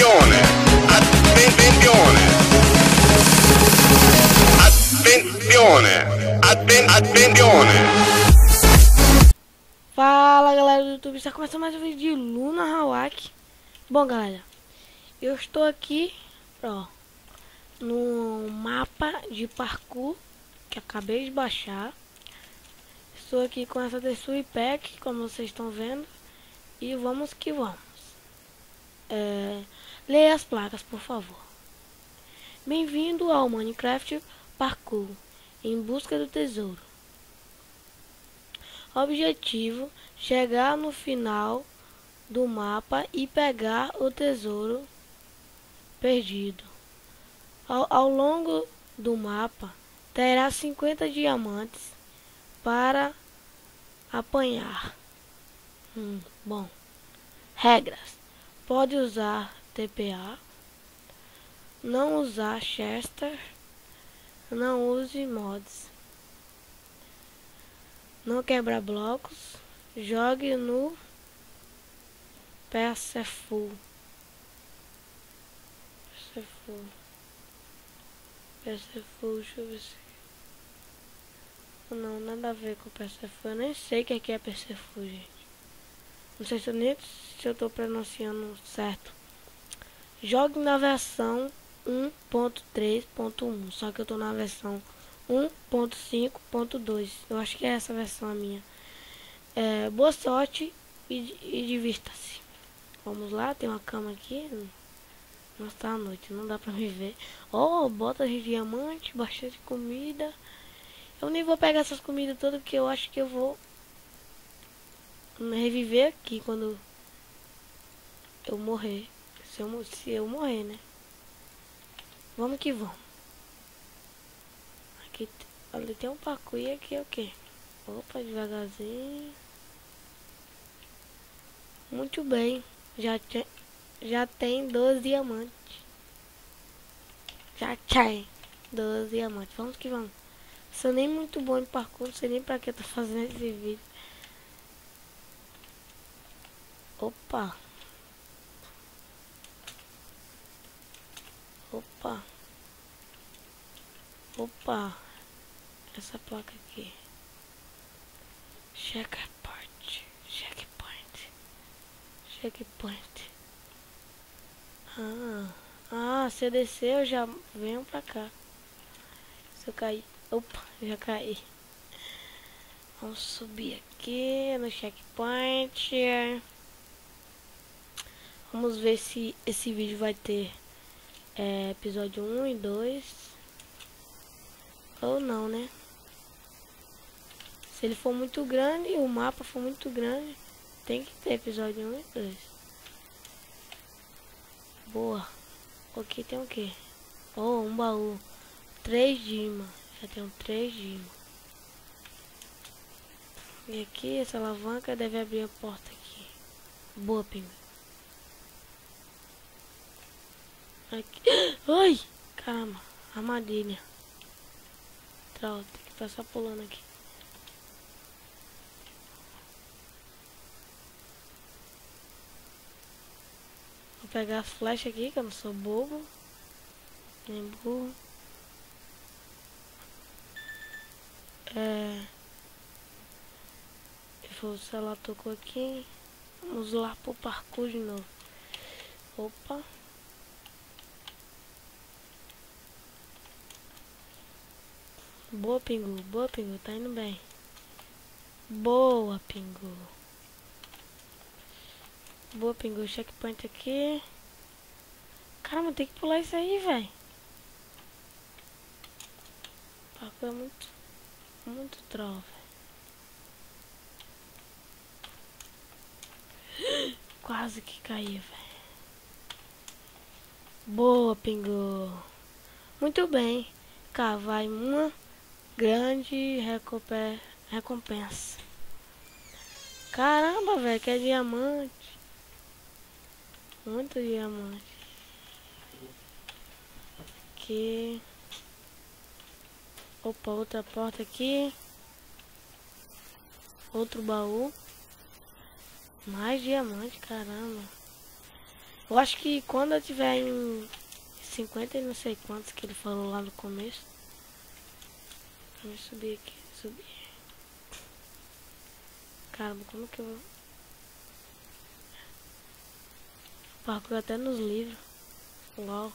Attenzione, attenzione, attenzione, attenzione. Fala galera do YouTube, está começando mais um vídeo de Luna Hawk. Bom galera, eu estou aqui no mapa de parkour que acabei de baixar. Estou aqui com essa Texture Pack, como vocês estão vendo. E vamos que vamos. Leia as placas, por favor. Bem-vindo ao Minecraft Parkour, em busca do tesouro. Objetivo: chegar no final do mapa e pegar o tesouro perdido. Ao longo do mapa terá 50 diamantes para apanhar. Bom, regras: pode usar TPA, não usar Chester, não use mods, não quebrar blocos, jogue no Perceful. Deixa eu ver se... Não, nada a ver com Perceful. Eu nem sei o que é Perceful, gente. Não sei se eu tô pronunciando certo. Jogue na versão 1.3.1. Só que eu tô na versão 1.5.2. Eu acho que é essa versão a minha. Boa sorte e divirta-se. Vamos lá, tem uma cama aqui. Nossa, tá à noite, não dá pra me ver. Botas de diamante, bastante comida. Eu nem vou pegar essas comidas todas, porque eu acho que eu vou reviver aqui quando eu morrer. Se eu morrer, né? Vamos que vamos. Aqui, ali tem um parkour e aqui é o que? Opa, devagarzinho. Muito bem. Já tem 12 diamantes. Já tem 12 diamantes. Vamos que vamos. Sou nem muito bom em parkour. Não sei nem pra que eu tô fazendo esse vídeo. Opa. Opa. Essa placa aqui. Checkpoint. Se eu descer eu já venho pra cá. Se eu cair... Opa, já caí. Vamos subir aqui no checkpoint. Vamos ver se esse vídeo vai ter episódio 1 e 2. Ou não, né? Se ele for muito grande, o mapa for muito grande, tem que ter episódio 1 e 2. Boa. Aqui tem o que? Um baú. 3 dimas. Já tenho 3 dimas. E aqui, essa alavanca deve abrir a porta aqui. Boa, pinga. Aqui. Ai! Caramba. Armadilha. Tem que passar pulando aqui. Vou pegar as flechas aqui, que eu não sou bobo. Nem burro. O celular tocou aqui. Vamos lá pro parkour de novo. Opa. Boa, Pingu. Tá indo bem. Boa, Pingu. Checkpoint aqui. Caramba, tem que pular isso aí, velho. Parkour é muito troll, velho. Quase que caí, velho. Boa, Pingu. Muito bem. Cá vai uma grande recompensa. Caramba, velho, que é diamante. Muito diamante. Aqui. Opa, outra porta aqui. Outro baú. Mais diamante, caramba. Eu acho que quando eu tiver em 50 e não sei quantos que ele falou lá no começo. Vamos subir aqui, subir. Caramba, como que eu vou... Parkour até nos livros. Uau.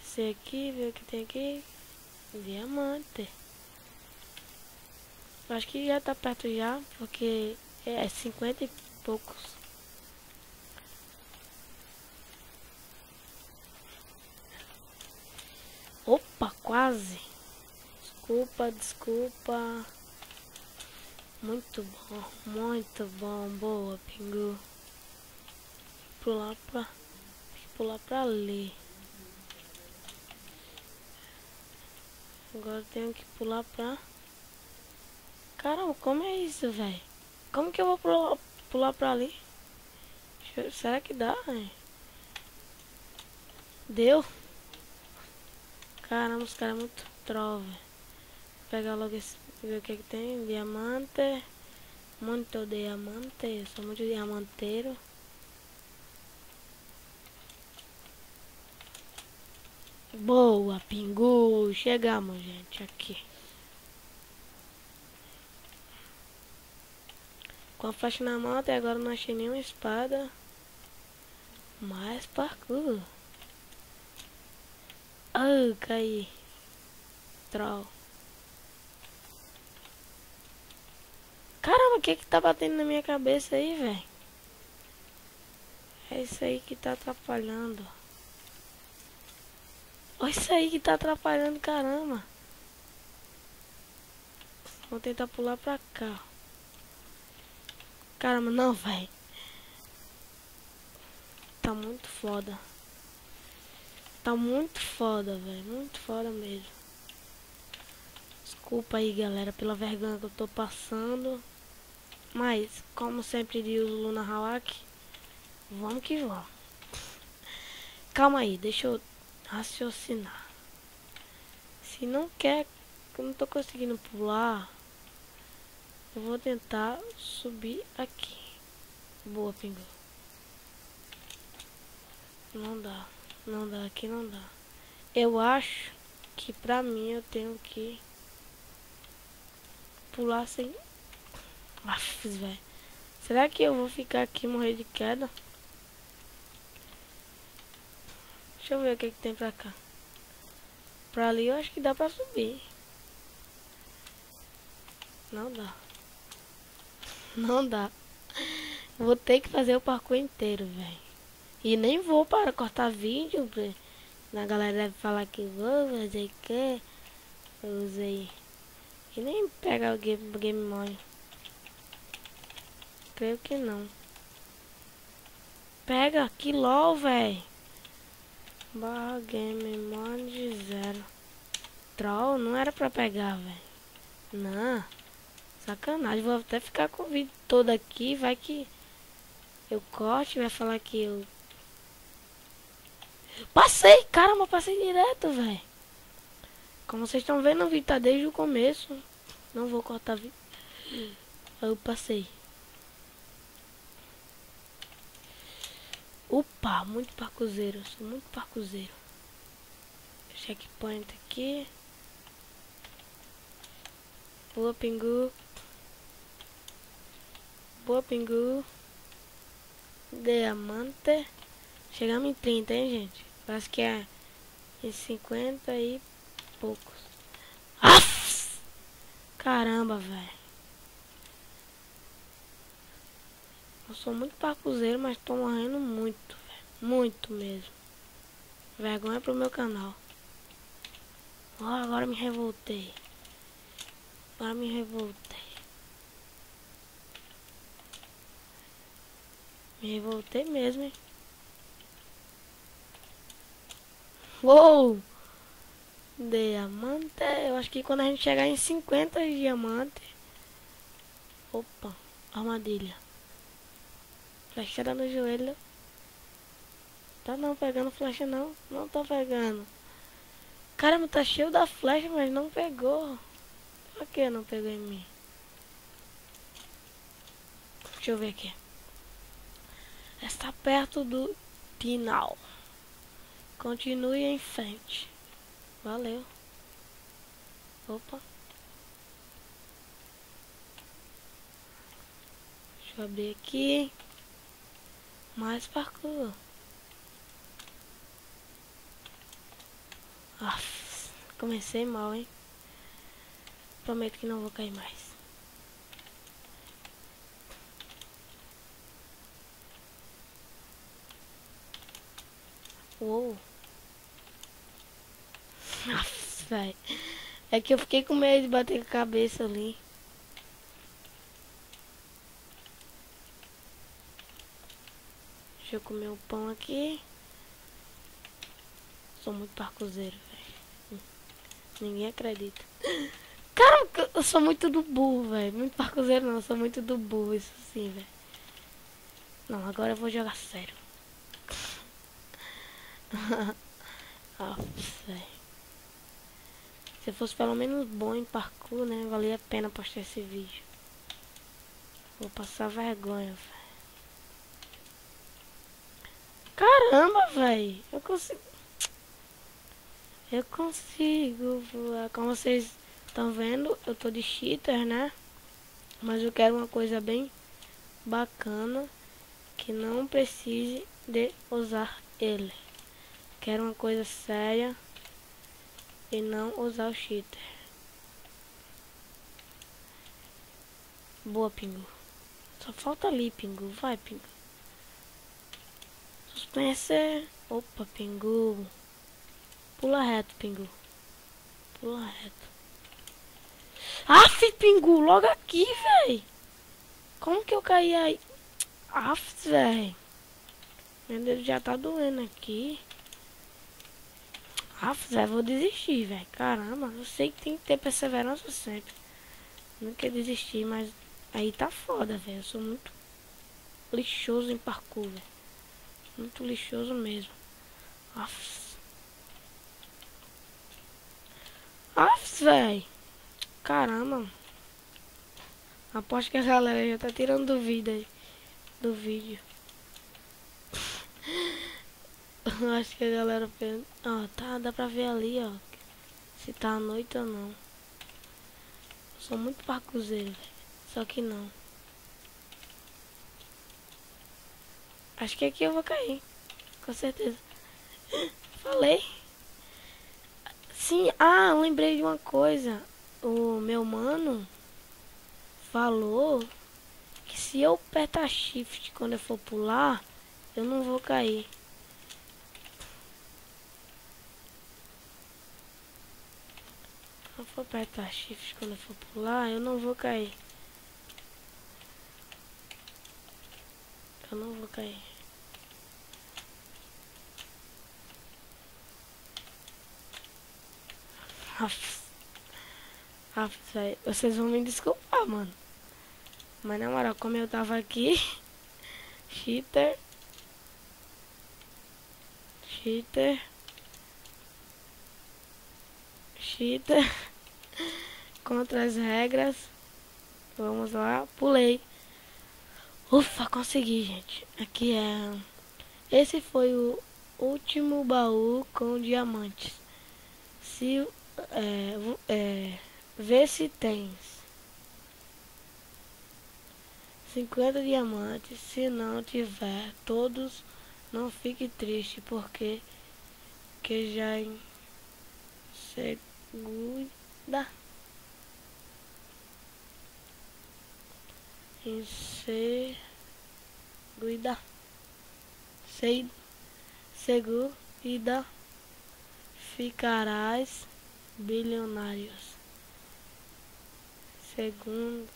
Esse aqui, ver o que tem aqui. Diamante. Eu acho que já tá perto já, porque é 50 e poucos. Opa, quase. Desculpa, desculpa. Muito bom. Boa, Pingu. Pular pra ali. Agora eu tenho que pular pra... Caramba, como é isso, velho? Como que eu vou pular pra ali? Será que dá, velho? Deu? Caramba, os caras é muito troll, velho. Vou pegar logo esse... Ver o que que tem. Diamante. Muito diamante. Eu sou muito diamanteiro. Boa, Pingu. Chegamos, gente, aqui. Com a flecha na mão, até agora não achei nenhuma espada. Mais parkour. Ah, caí. Troll. Caramba, o que que tá batendo na minha cabeça aí, velho? É isso aí que tá atrapalhando. Olha isso aí que tá atrapalhando, caramba. Vou tentar pular pra cá. Caramba, não, velho. Tá muito foda. Tá muito foda, velho. Muito foda mesmo. Desculpa aí, galera, pela vergonha que eu tô passando. Mas, como sempre diz o Luna Hawk, vamos que vamos. Calma aí, deixa eu raciocinar. Se não quer, que eu não tô conseguindo pular, eu vou tentar subir aqui. Boa, Pingu. Não dá. Não dá, aqui não dá. Eu acho que pra mim eu tenho que pular sem... Aff, velho. Será que eu vou ficar aqui e morrer de queda? Deixa eu ver o que que tem pra cá. Pra ali eu acho que dá pra subir. Não dá. Não dá. Vou ter que fazer o parkour inteiro, velho. E nem vou para cortar vídeo. A galera deve falar que vou fazer que eu usei. E nem pegar o game mode. Creio que não. Pega, que LOL, velho. Barra game mode 0. Troll, não era pra pegar, velho. Não. Sacanagem, vou até ficar com o vídeo todo aqui. Vai que eu corte, vai falar que eu... Passei, caramba, passei direto, velho. Como vocês estão vendo, o vídeo tá desde o começo. Não vou cortar vídeo. Eu passei. Opa, muito parkourzeiro. Sou muito parkourzeiro. Checkpoint aqui. Boa, Pingu. Boa, Pingu. Diamante. Chegamos em 30, hein, gente? Parece que é em 50 e poucos. Aff! Caramba, velho. Eu sou muito parkourzeiro, mas tô morrendo muito, velho. Muito mesmo. Vergonha pro meu canal. Ó, agora me revoltei. Agora me revoltei. Me revoltei mesmo, hein? Uou! Diamante. Eu acho que quando a gente chegar em 50 diamantes. Opa, armadilha. Flechada no joelho. Tá não pegando flecha não. Não tá pegando. Caramba, tá cheio da flecha, mas não pegou. Por que não pegou em mim? Deixa eu ver aqui. está perto do final. Continue em frente. Valeu. Opa. Deixa eu abrir aqui. Mais parkour. Aff, comecei mal, hein? Prometo que não vou cair mais. Uou. Aff, velho. É que eu fiquei com medo de bater com a cabeça ali. Deixa eu comer o pão aqui. Sou muito parkourzeiro, velho. Ninguém acredita. Cara, eu sou muito do burro, velho. Muito parkourzeiro não, eu sou muito do burro, isso sim, velho. Não, agora eu vou jogar sério. Ah, velho. Se eu fosse pelo menos bom em parkour, né? Valia a pena postar esse vídeo. Vou passar vergonha, velho. Caramba, velho. Eu consigo voar. Como vocês estão vendo, eu tô de cheater, né? Mas eu quero uma coisa bem bacana, que não precise de usar ele. Quero uma coisa séria e não usar o cheater. Boa, Pingu. Só falta ali, Pingu. Vai, Pingu. Suspense. Opa, Pingu. Pula reto, Pingu. Pula reto. Aff, Pingu, logo aqui, véi. Como que eu caí aí? Aff, véi. Meu dedo já tá doendo aqui. Aff, véi, vou desistir, véi. Caramba, eu sei que tem que ter perseverança sempre. Nunca desistir, mas aí tá foda, velho. Eu sou muito lixoso em parkour, velho. Muito lixoso mesmo. Aff. Aff, velho. Caramba. Aposto que a galera já tá tirando dúvida aí do vídeo. Acho que a galera pensa. Ó, tá, dá pra ver ali, ó. Se tá à noite ou não. Sou muito parkourzeiro, velho. Só que não. Acho que aqui eu vou cair. Com certeza. Falei. Sim, lembrei de uma coisa. O meu mano falou que se eu apertar shift quando eu for pular, eu não vou cair. Se eu for apertar shift quando eu for pular, eu não vou cair. Eu não vou cair. Véio, vocês vão me desculpar, mano. Mas na moral, como eu tava aqui, cheater, contra as regras. Vamos lá, pulei. Ufa, consegui, gente. Aqui é... Esse foi o último baú com diamantes. Se... Vê se tens 50 diamantes. Se não tiver todos, não fique triste, porque que já em segunda em segunda ficarás bilionários. Segundo,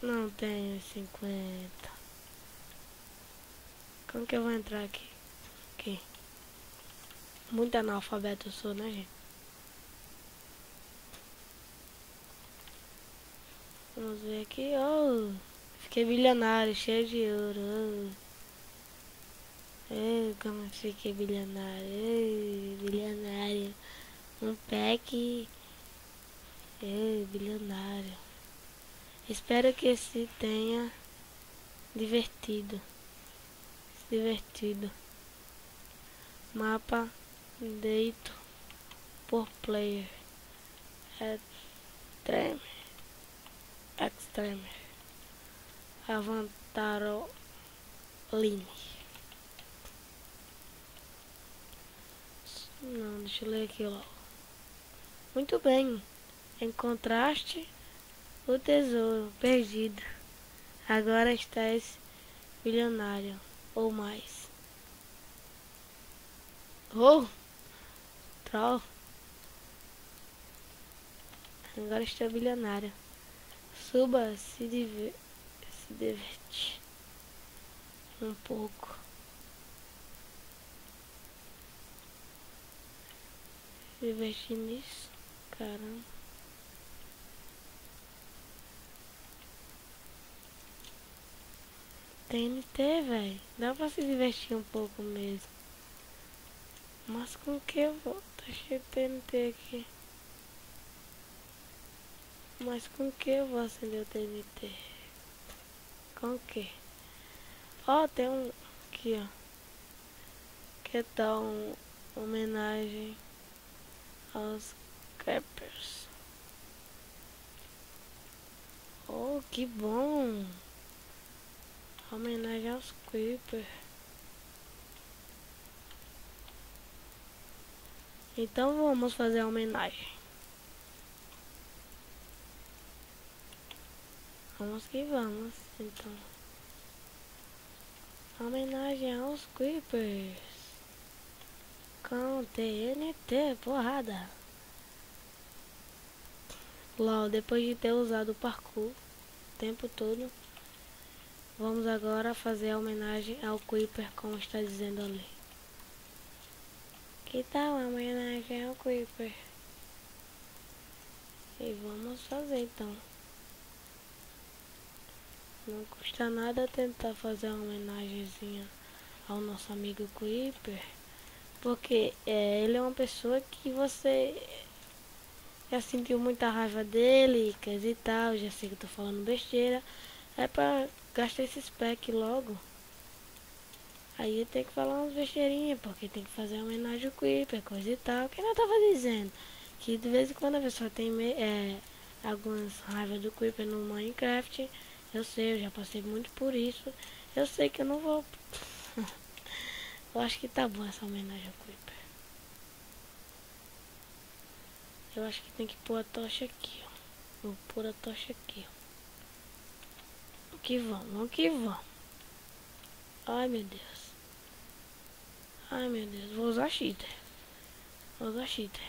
não tenho 50. Como que eu vou entrar aqui? Aqui. Muito analfabeto eu sou, né, gente? Vamos ver aqui, oh, fiquei bilionário, cheio de ouro. Como eu fiquei bilionário, bilionário. Um pack, bilionário. Espero que esse tenha Divertido. Divertido. Mapa deito por player. Extreme. Avantaroline. Não, deixa eu ler aqui logo. Muito bem. Encontraste o tesouro perdido. Agora estás bilionário ou mais. Oh! Troll. Agora estou bilionário. Suba, se diverte um pouco. Se divertir nisso. Caramba. TNT, velho. Dá pra se divertir um pouco mesmo. Mas com que eu vou? Tá cheio de TNT aqui. Mas com que eu vou acender o TNT? Com que? Ó, tem um aqui, ó. Que tal uma homenagem aos Creepers? Oh, que bom! Homenagem aos Creepers. Então vamos fazer a homenagem. Vamos que vamos, então. Homenagem aos Creepers. Com TNT, porrada. LOL, depois de ter usado o parkour o tempo todo, vamos agora fazer a homenagem ao Creeper, como está dizendo ali. Que tal a homenagem ao Creeper? E vamos fazer então. Não custa nada tentar fazer uma homenagemzinha ao nosso amigo Creeper, porque ele é uma pessoa que você já sentiu muita raiva dele, coisa e tal. Já sei que eu tô falando besteira. É pra gastar esses packs logo. Aí tem que falar umas besteirinhas, porque tem que fazer uma homenagem ao Creeper, coisa e tal. Que eu tava dizendo que de vez em quando a pessoa tem algumas raivas do Creeper no Minecraft. Eu sei, eu já passei muito por isso. Eu sei que eu não vou. Eu acho que tá bom essa homenagem ao Creeper. Eu acho que tem que pôr a tocha aqui, ó. Vou pôr a tocha aqui, ó. Que vamos, que vamos. Ai, meu Deus. Ai, meu Deus. Vou usar cheater. Vou usar cheater.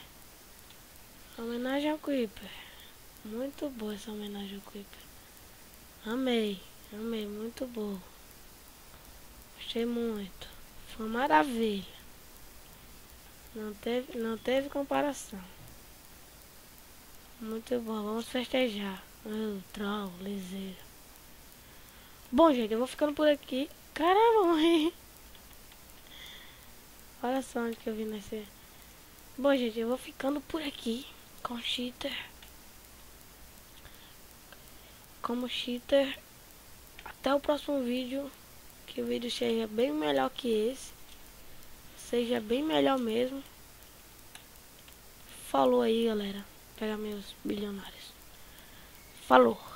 Homenagem ao Creeper. Muito boa essa homenagem ao Creeper. Amei. Amei. Muito boa. Gostei muito. Foi uma maravilha. Não teve comparação. Muito bom. Vamos festejar. Troll, liseiro. Bom, gente, eu vou ficando por aqui. Caramba, morri. Olha só onde que eu vim nascer. Bom, gente, eu vou ficando por aqui com cheater. Como cheater. Até o próximo vídeo. Que o vídeo seja bem melhor que esse. Seja bem melhor mesmo. Falou aí, galera. Pegar meus bilionários. Falou.